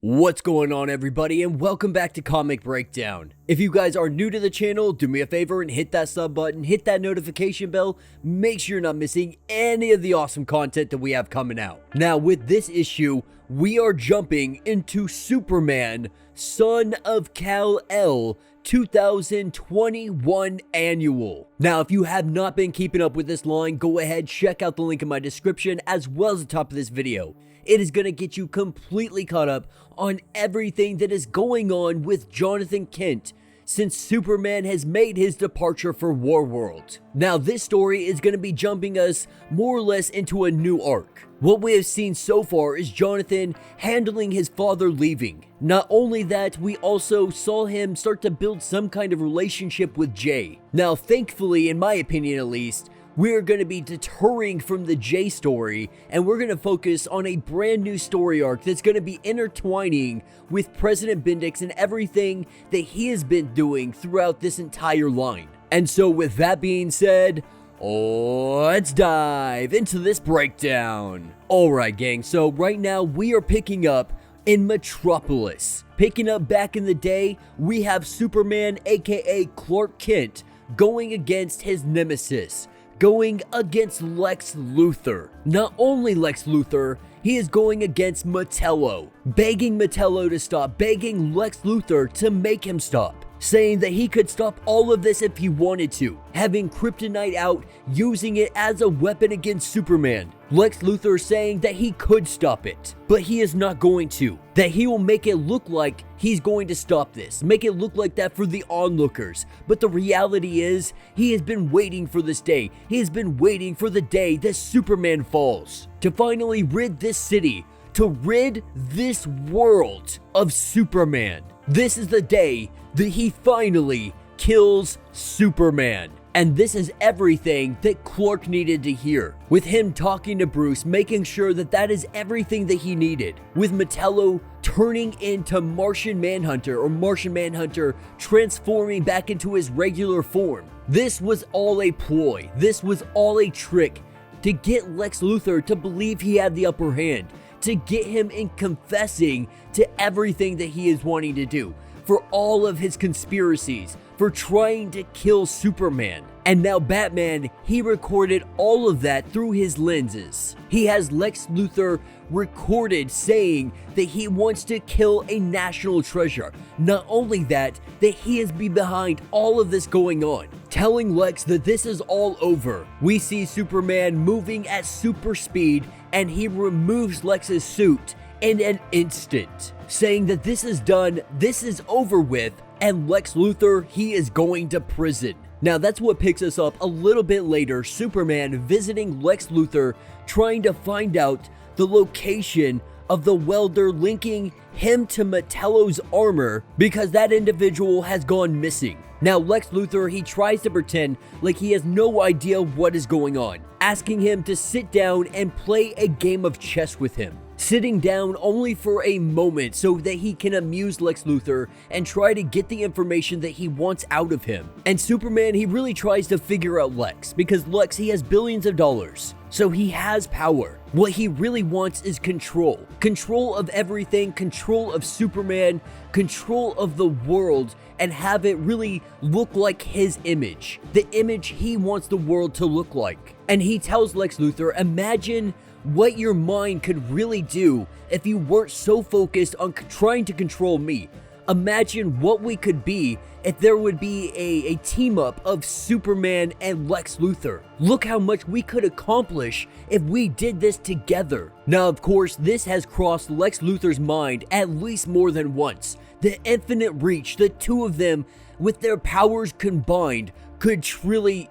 What's going on, everybody, and welcome back to Comic Breakdown. If you guys are new to the channel, do me a favor and hit that sub button, hit that notification bell, make sure you're not missing any of the awesome content that we have coming out. Now, with this issue, we are jumping into Superman, Son of Kal-El, 2021 annual. Now, if you have not been keeping up with this line, go ahead, check out the link in my description as well as the top of this video. It is going to get you completely caught up on everything that is going on with Jon Kent since Superman has made his departure for Warworld. Now, this story is going to be jumping us more or less into a new arc. What we have seen so far is Jonathan handling his father leaving. Not only that, we also saw him start to build some kind of relationship with Jay. Now, thankfully, in my opinion at least, we're going to be deterring from the Jay story, and we're going to focus on a brand new story arc that's going to be intertwining with President Bendix and everything that he has been doing throughout this entire line. And so with that being said, let's dive into this breakdown. Alright gang, so right now we are picking up in Metropolis. Picking up back in the day, we have Superman aka Clark Kent going against his nemesis, going against Lex Luthor. Not only Lex Luthor, he is going against Metello, begging Metello to stop, begging Lex Luthor to make him stop, saying that he could stop all of this if he wanted to, having kryptonite out, using it as a weapon against Superman. Lex Luthor saying that he could stop it, but he is not going to. That he will make it look like he's going to stop this, make it look like that for the onlookers. But the reality is, he has been waiting for this day. He has been waiting for the day that Superman falls, to finally rid this city, to rid this world of Superman. This is the day that he finally kills Superman. And this is everything that Clark needed to hear. With him talking to Bruce, making sure that that is everything that he needed. With Metello turning into Martian Manhunter, or Martian Manhunter transforming back into his regular form. This was all a ploy. This was all a trick to get Lex Luthor to believe he had the upper hand, to get him in confessing to everything that he is wanting to do, for all of his conspiracies, for trying to kill Superman. And now Batman, he recorded all of that through his lenses. He has Lex Luthor recorded saying that he wants to kill a national treasure. Not only that, that he has been behind all of this going on, telling Lex that this is all over. We see Superman moving at super speed, and he removes Lex's suit in an instant, saying that this is done, this is over with, and Lex Luthor, he is going to prison. Now that's what picks us up a little bit later, Superman visiting Lex Luthor, trying to find out the location of the welder linking him to Metello's armor, because that individual has gone missing. Now Lex Luthor, he tries to pretend like he has no idea what is going on, asking him to sit down and play a game of chess with him. Sitting down only for a moment so that he can amuse Lex Luthor and try to get the information that he wants out of him. And Superman, he really tries to figure out Lex, because Lex, he has billions of dollars, so he has power. What he really wants is control. Control of everything, control of Superman, control of the world, and have it really look like his image. The image he wants the world to look like. And he tells Lex Luthor, imagine what your mind could really do if you weren't so focused on trying to control me. Imagine what we could be if there would be a team up of Superman and Lex Luthor. Look how much we could accomplish if we did this together. Now, of course, this has crossed Lex Luthor's mind at least more than once. The infinite reach the two of them, with their powers combined, could truly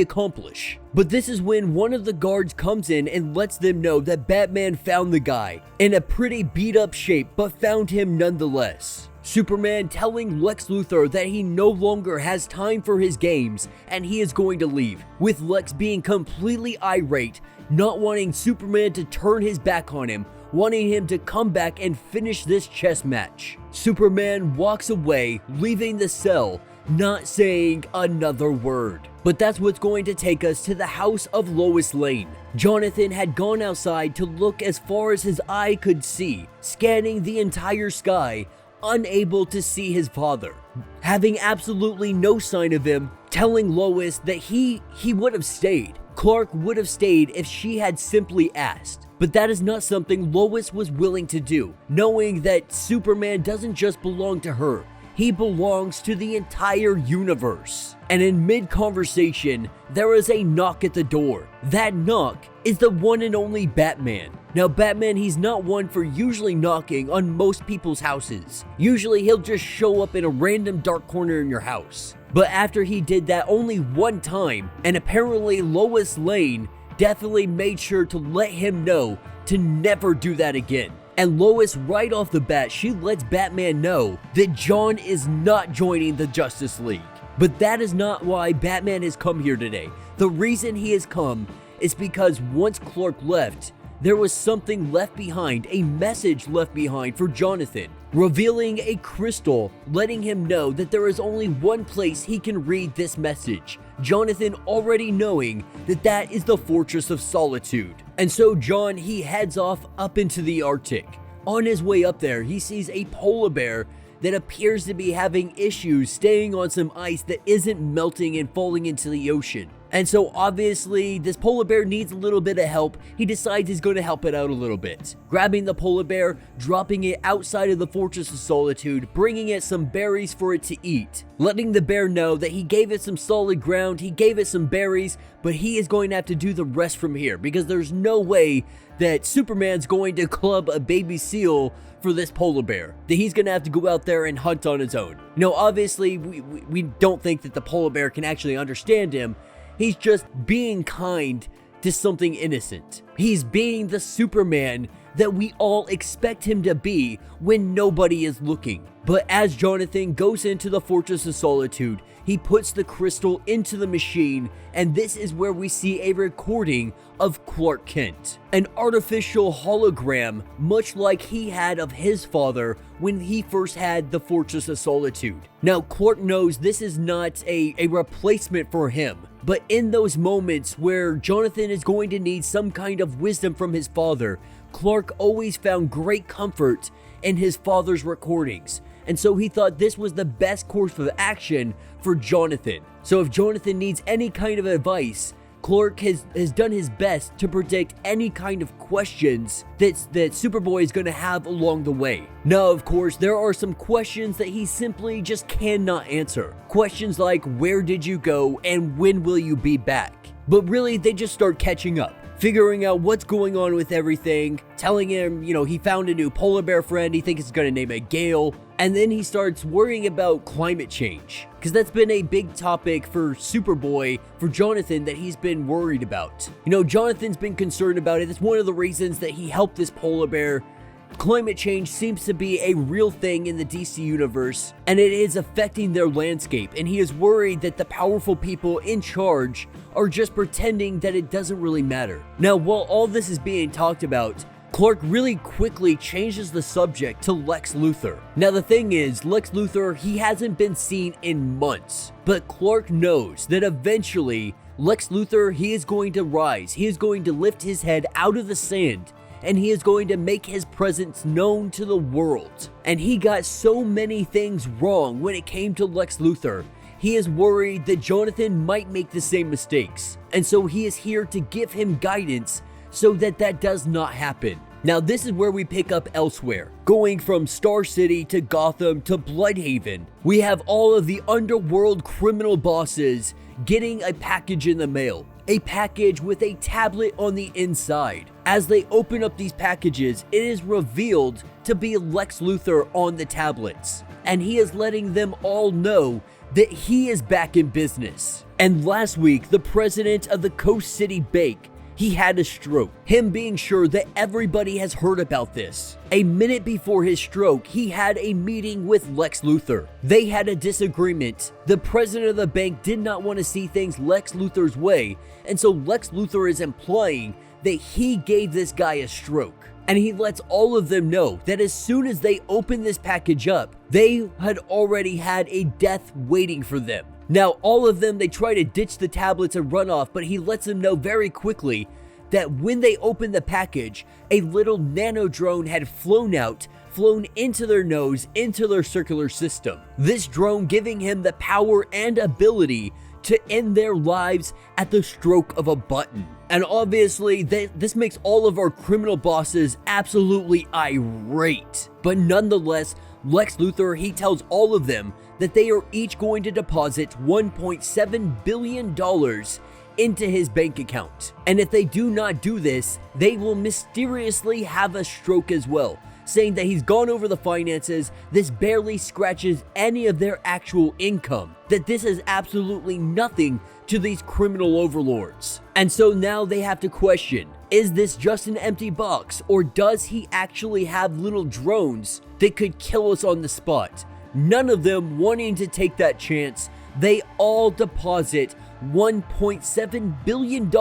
accomplish. But this is when one of the guards comes in and lets them know that Batman found the guy in a pretty beat up shape, but found him nonetheless. Superman telling Lex Luthor that he no longer has time for his games and he is going to leave, with Lex being completely irate, not wanting Superman to turn his back on him, wanting him to come back and finish this chess match. Superman walks away, leaving the cell, not saying another word. But that's what's going to take us to the house of Lois Lane. Jonathan had gone outside to look as far as his eye could see, scanning the entire sky, unable to see his father. Having absolutely no sign of him, telling Lois that he would have stayed. Clark would have stayed if she had simply asked. But that is not something Lois was willing to do, knowing that Superman doesn't just belong to her. He belongs to the entire universe. And in mid-conversation, there is a knock at the door. That knock is the one and only Batman. Now, Batman, he's not one for usually knocking on most people's houses. Usually, he'll just show up in a random dark corner in your house. But after he did that only one time, and apparently Lois Lane definitely made sure to let him know to never do that again. And Lois, right off the bat, she lets Batman know that Jon is not joining the Justice League. But that is not why Batman has come here today. The reason he has come is because once Clark left, there was something left behind, a message left behind for Jonathan, revealing a crystal, letting him know that there is only one place he can read this message. Jonathan already knowing that that is the Fortress of Solitude. And so Jon, he heads off up into the Arctic. On his way up there, he sees a polar bear that appears to be having issues staying on some ice that isn't melting and falling into the ocean. And so obviously this polar bear needs a little bit of help. He decides he's going to help it out a little bit. Grabbing the polar bear, dropping it outside of the Fortress of Solitude, bringing it some berries for it to eat. Letting the bear know that he gave it some solid ground, he gave it some berries, but he is going to have to do the rest from here because there's no way that Superman's going to club a baby seal for this polar bear, that he's gonna have to go out there and hunt on his own. You know, obviously we don't think that the polar bear can actually understand him. He's just being kind to something innocent. He's being the Superman that we all expect him to be when nobody is looking. But as Jonathan goes into the Fortress of Solitude, he puts the crystal into the machine, and this is where we see a recording of Clark Kent. An artificial hologram, much like he had of his father when he first had the Fortress of Solitude. Now, Clark knows this is not a replacement for him, but in those moments where Jonathan is going to need some kind of wisdom from his father, Clark always found great comfort in his father's recordings. And so he thought this was the best course of action for Jonathan. So if Jonathan needs any kind of advice, Clark has done his best to predict any kind of questions that Superboy is going to have along the way. Now, of course, there are some questions that he simply just cannot answer. Questions like, where did you go and when will you be back? But really, they just start catching up, figuring out what's going on with everything, telling him, you know, he found a new polar bear friend, he thinks he's gonna name it Gale, and then he starts worrying about climate change, because that's been a big topic for Superboy, for Jonathan, that he's been worried about. You know, Jonathan's been concerned about it. It's one of the reasons that he helped this polar bear. Climate change seems to be a real thing in the DC universe, and it is affecting their landscape, and he is worried that the powerful people in charge are just pretending that it doesn't really matter. Now, while all this is being talked about, Clark really quickly changes the subject to Lex Luthor. Now, the thing is, Lex Luthor, he hasn't been seen in months, but Clark knows that eventually Lex Luthor, he is going to rise, he is going to lift his head out of the sand, and he is going to make his presence known to the world. And he got so many things wrong when it came to Lex Luthor. He is worried that Jonathan might make the same mistakes, and so he is here to give him guidance so that that does not happen. Now, this is where we pick up elsewhere. Going from Star City to Gotham to Bloodhaven, we have all of the underworld criminal bosses getting a package in the mail. A package with a tablet on the inside. As they open up these packages, it is revealed to be Lex Luthor on the tablets. And he is letting them all know that he is back in business. And last week, the president of the Coast City Bank, he had a stroke. Him being sure that everybody has heard about this. A minute before his stroke, he had a meeting with Lex Luthor. They had a disagreement. The president of the bank did not want to see things Lex Luthor's way, and so Lex Luthor is implying that he gave this guy a stroke. And he lets all of them know that as soon as they open this package up, they had already had a death waiting for them. Now, all of them, they try to ditch the tablets and run off, but he lets them know very quickly that when they opened the package, a little nano drone had flown into their nose, into their circular system. This drone giving him the power and ability to end their lives at the stroke of a button. And obviously, this makes all of our criminal bosses absolutely irate. But nonetheless, Lex Luthor, he tells all of them that they are each going to deposit $1.7 billion into his bank account. And if they do not do this, they will mysteriously have a stroke as well, saying that he's gone over the finances, this barely scratches any of their actual income, that this is absolutely nothing to these criminal overlords. And so now they have to question, is this just an empty box, or does he actually have little drones that could kill us on the spot? None of them wanting to take that chance, they all deposit $1.7 billion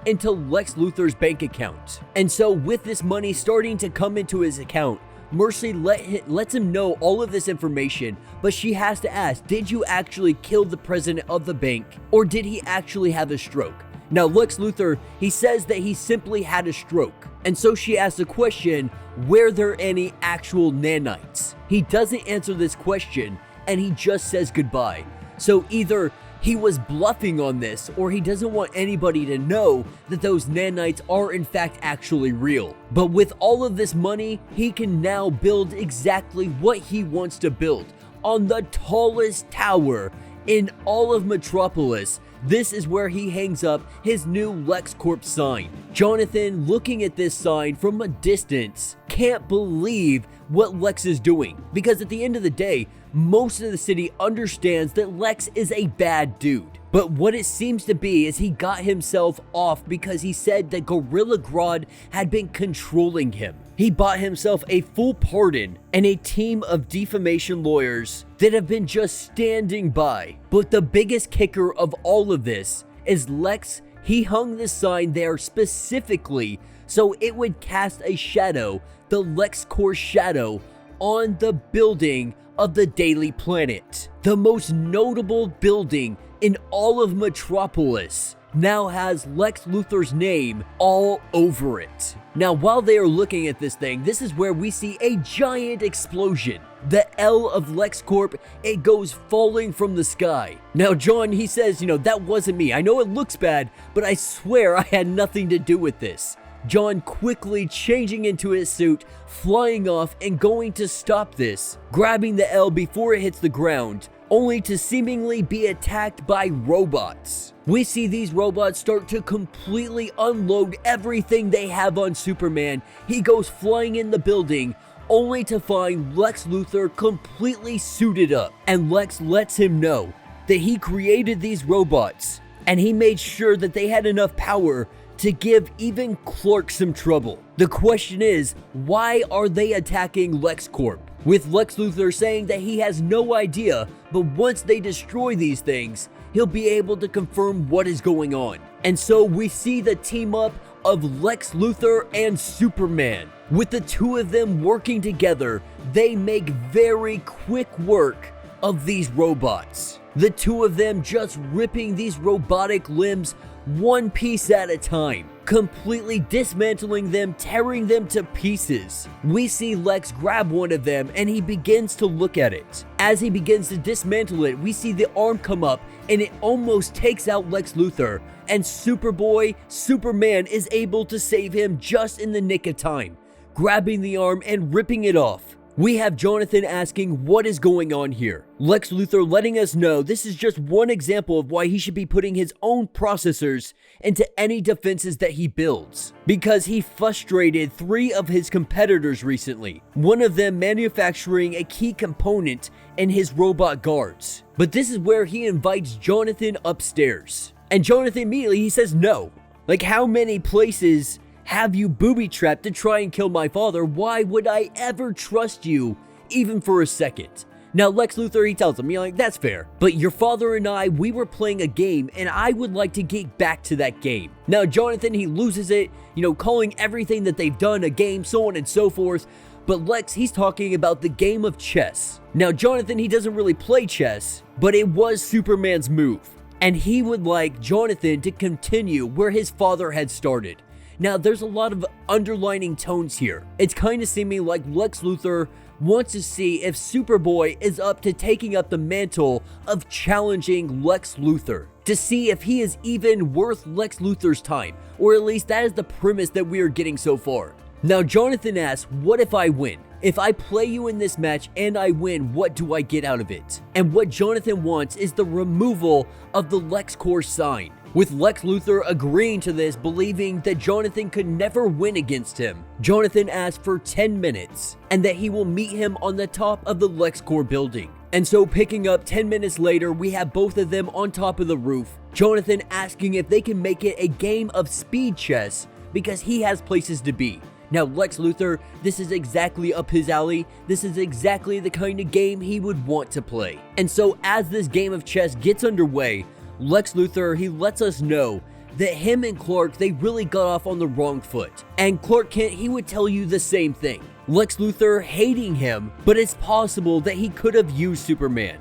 into Lex Luthor's bank account. And so with this money starting to come into his account, Mercy lets him know all of this information, but she has to ask, did you actually kill the president of the bank, or did he actually have a stroke? Now, Lex Luthor, he says that he simply had a stroke. And so she asks the question, were there any actual nanites? He doesn't answer this question, and he just says goodbye. So either he was bluffing on this, or he doesn't want anybody to know that those nanites are in fact actually real. But with all of this money, he can now build exactly what he wants to build on the tallest tower in all of Metropolis. This is where he hangs up his new Lexcorp sign. Jonathan, looking at this sign from a distance, can't believe what Lex is doing, because at the end of the day, most of the city understands that Lex is a bad dude. But what it seems to be is he got himself off because he said that Gorilla Grodd had been controlling him. He bought himself a full pardon and a team of defamation lawyers that have been just standing by. But the biggest kicker of all of this is Lex, he hung this sign there specifically so it would cast a shadow, the Lexcorp shadow, on the building of the Daily Planet. The most notable building in all of Metropolis now has Lex Luthor's name all over it. Now, while they are looking at this thing, this is where we see a giant explosion. The L of Lexcorp, it goes falling from the sky. Now, Jon, he says, that wasn't me. I know it looks bad, but I swear I had nothing to do with this. Jon quickly changing into his suit, flying off and going to stop this, grabbing the L before it hits the ground, only to seemingly be attacked by robots. We see these robots start to completely unload everything they have on Superman. He goes flying in the building, only to find Lex Luthor completely suited up. And Lex lets him know that he created these robots, and he made sure that they had enough power to give even Clark some trouble. The question is, why are they attacking Lexcorp? With Lex Luthor saying that he has no idea, but once they destroy these things, he'll be able to confirm what is going on. And so we see the team up of Lex Luthor and Superman. With the two of them working together, they make very quick work of these robots. The two of them just ripping these robotic limbs one piece at a time, completely dismantling them, tearing them to pieces. We see Lex grab one of them and he begins to look at it. As he begins to dismantle it, we see the arm come up and it almost takes out Lex Luthor, and Superman is able to save him just in the nick of time, grabbing the arm and ripping it off. We have Jonathan asking what is going on here. Lex Luthor letting us know this is just one example of why he should be putting his own processors into any defenses that he builds, because he frustrated 3 of his competitors recently, one of them manufacturing a key component in his robot guards. But this is where he invites Jonathan upstairs, and Jonathan immediately he says no. Like, how many places have you booby-trapped to try and kill my father? Why would I ever trust you, even for a second? Now Lex Luthor, he tells him, like, that's fair, but your father and I, we were playing a game and I would like to get back to that game. Now Jonathan, he loses it, calling everything that they've done a game, so on and so forth. But Lex, he's talking about the game of chess. Now Jonathan, he doesn't really play chess, but it was Superman's move. And he would like Jonathan to continue where his father had started. Now there's a lot of underlining tones here. It's kind of seeming like Lex Luthor wants to see if Superboy is up to taking up the mantle of challenging Lex Luthor, to see if he is even worth Lex Luthor's time, or at least that is the premise that we are getting so far. Now Jonathan asks, what if I win? If I play you in this match and I win, what do I get out of it? And what Jonathan wants is the removal of the Lexcorp sign, with Lex Luthor agreeing to this, believing that Jonathan could never win against him. Jonathan asks for 10 minutes, and that he will meet him on the top of the Lexcorp building. And so picking up 10 minutes later, we have both of them on top of the roof, Jonathan asking if they can make it a game of speed chess, because he has places to be. Now Lex Luthor, this is exactly up his alley. This is exactly the kind of game he would want to play. And so as this game of chess gets underway, Lex Luthor, he lets us know that him and Clark, they really got off on the wrong foot. And Clark Kent, he would tell you the same thing. Lex Luthor hating him, but it's possible that he could have used Superman,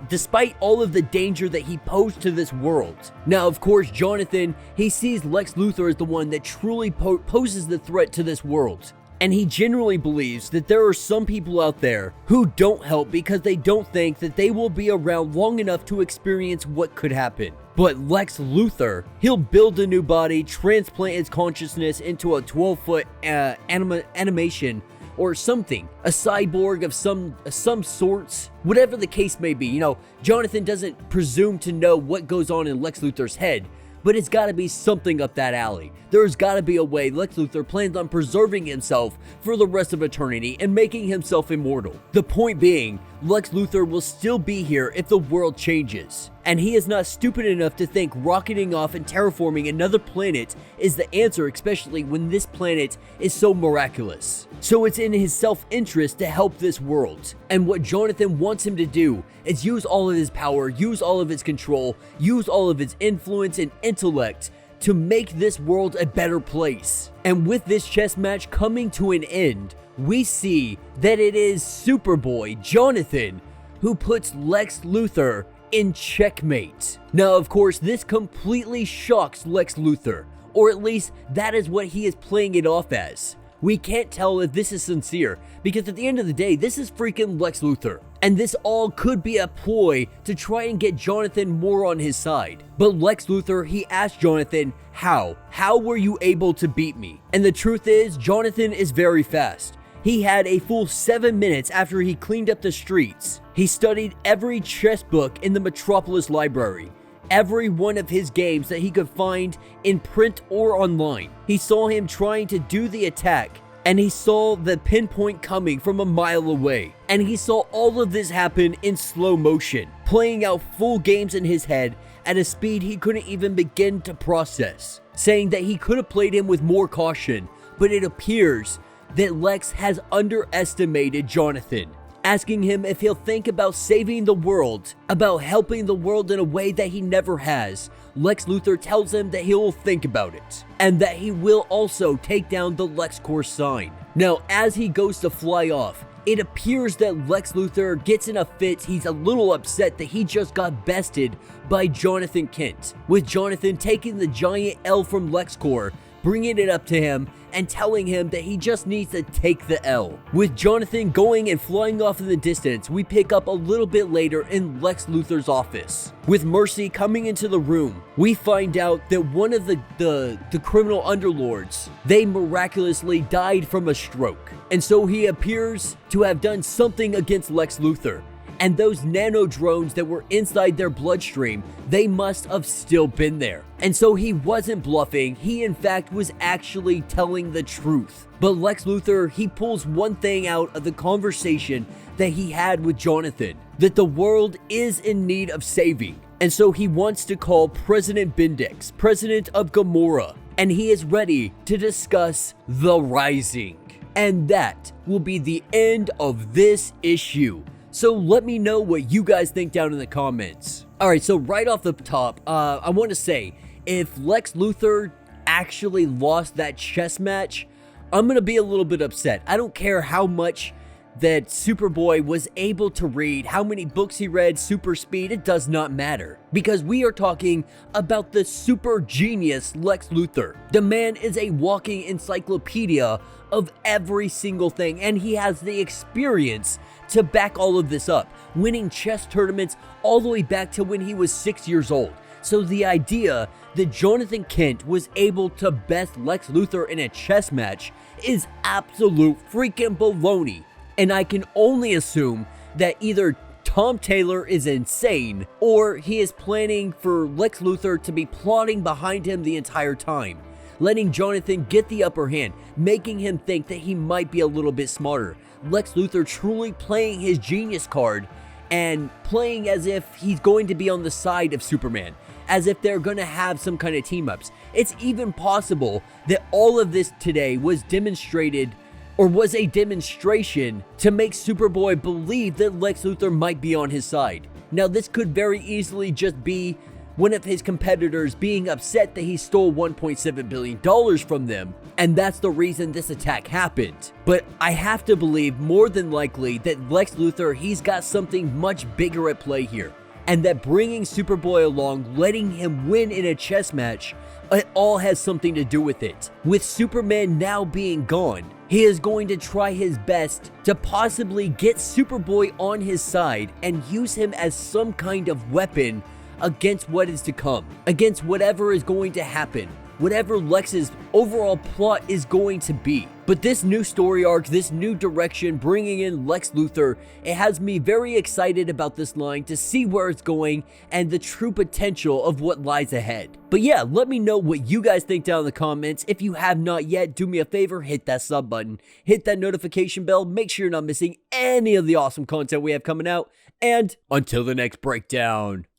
despite all of the danger that he posed to this world. Now, of course, Jonathan, he sees Lex Luthor as the one that truly poses the threat to this world. And he genuinely believes that there are some people out there who don't help because they don't think that they will be around long enough to experience what could happen. But Lex Luthor, he'll build a new body, transplant his consciousness into a 12-foot animation or something, a cyborg of some sorts, whatever the case may be. Jonathan doesn't presume to know what goes on in Lex Luthor's head, but it's gotta be something up that alley. There's gotta be a way Lex Luthor plans on preserving himself for the rest of eternity and making himself immortal. The point being, Lex Luthor will still be here if the world changes. And he is not stupid enough to think rocketing off and terraforming another planet is the answer, especially when this planet is so miraculous. So it's in his self-interest to help this world. And what Jonathan wants him to do is use all of his power, use all of his control, use all of his influence and intellect to make this world a better place. And with this chess match coming to an end, we see that it is Superboy, Jonathan, who puts Lex Luthor in checkmate. Now, of course, this completely shocks Lex Luthor, or at least that is what he is playing it off as. We can't tell if this is sincere, because at the end of the day, this is freaking Lex Luthor. And this all could be a ploy to try and get Jonathan more on his side. But Lex Luthor, he asked Jonathan, how? How were you able to beat me? And the truth is, Jonathan is very fast. He had a full 7 minutes after he cleaned up the streets. He studied every chess book in the Metropolis library, every one of his games that he could find in print or online. He saw him trying to do the attack, and he saw the pinpoint coming from a mile away. And he saw all of this happen in slow motion, playing out full games in his head at a speed he couldn't even begin to process, saying that he could have played him with more caution, but it appears that Lex has underestimated Jonathan, asking him if he'll think about saving the world, about helping the world in a way that he never has. Lex Luthor tells him that he will think about it, and that he will also take down the Lexcorp sign. Now, as he goes to fly off, it appears that Lex Luthor gets in a fit. He's a little upset that he just got bested by Jon Kent, with Jonathan taking the giant L from Lexcorp, bringing it up to him and telling him that he just needs to take the L. With Jonathan going and flying off in the distance, we pick up a little bit later in Lex Luthor's office. With Mercy coming into the room, we find out that one of the criminal underlords, they miraculously died from a stroke. And so he appears to have done something against Lex Luthor. And those nano drones that were inside their bloodstream, they must have still been there. And so he wasn't bluffing, he in fact was actually telling the truth. But Lex Luthor, he pulls one thing out of the conversation that he had with Jonathan, that the world is in need of saving. And so he wants to call President Bendix, President of Gamora, and he is ready to discuss the Rising. And that will be the end of this issue. So let me know what you guys think down in the comments. Alright, so right off the top, I want to say, if Lex Luthor actually lost that chess match, I'm going to be a little bit upset. I don't care how much that Superboy was able to read, how many books he read, super speed, it does not matter. Because we are talking about the super genius Lex Luthor. The man is a walking encyclopedia of every single thing, and he has the experience to back all of this up, winning chess tournaments all the way back to when he was 6 years old. So the idea that Jonathan Kent was able to best Lex Luthor in a chess match is absolute freaking baloney. And I can only assume that either Tom Taylor is insane, or he is planning for Lex Luthor to be plotting behind him the entire time, letting Jonathan get the upper hand, making him think that he might be a little bit smarter. Lex Luthor truly playing his genius card and playing as if he's going to be on the side of Superman, as if they're going to have some kind of team-ups. It's even possible that all of this today was demonstrated, or was a demonstration to make Superboy believe that Lex Luthor might be on his side. Now, this could very easily just be one of his competitors being upset that he stole $1.7 billion from them, and that's the reason this attack happened. But I have to believe more than likely that Lex Luthor, he's got something much bigger at play here, and that bringing Superboy along, letting him win in a chess match, it all has something to do with it. With Superman now being gone, he is going to try his best to possibly get Superboy on his side and use him as some kind of weapon against what is to come, against whatever is going to happen, whatever Lex's overall plot is going to be. But this new story arc, this new direction, bringing in Lex Luthor, it has me very excited about this line to see where it's going and the true potential of what lies ahead. But yeah, let me know what you guys think down in the comments. If you have not yet, do me a favor, hit that sub button, hit that notification bell, make sure you're not missing any of the awesome content we have coming out, and until the next breakdown.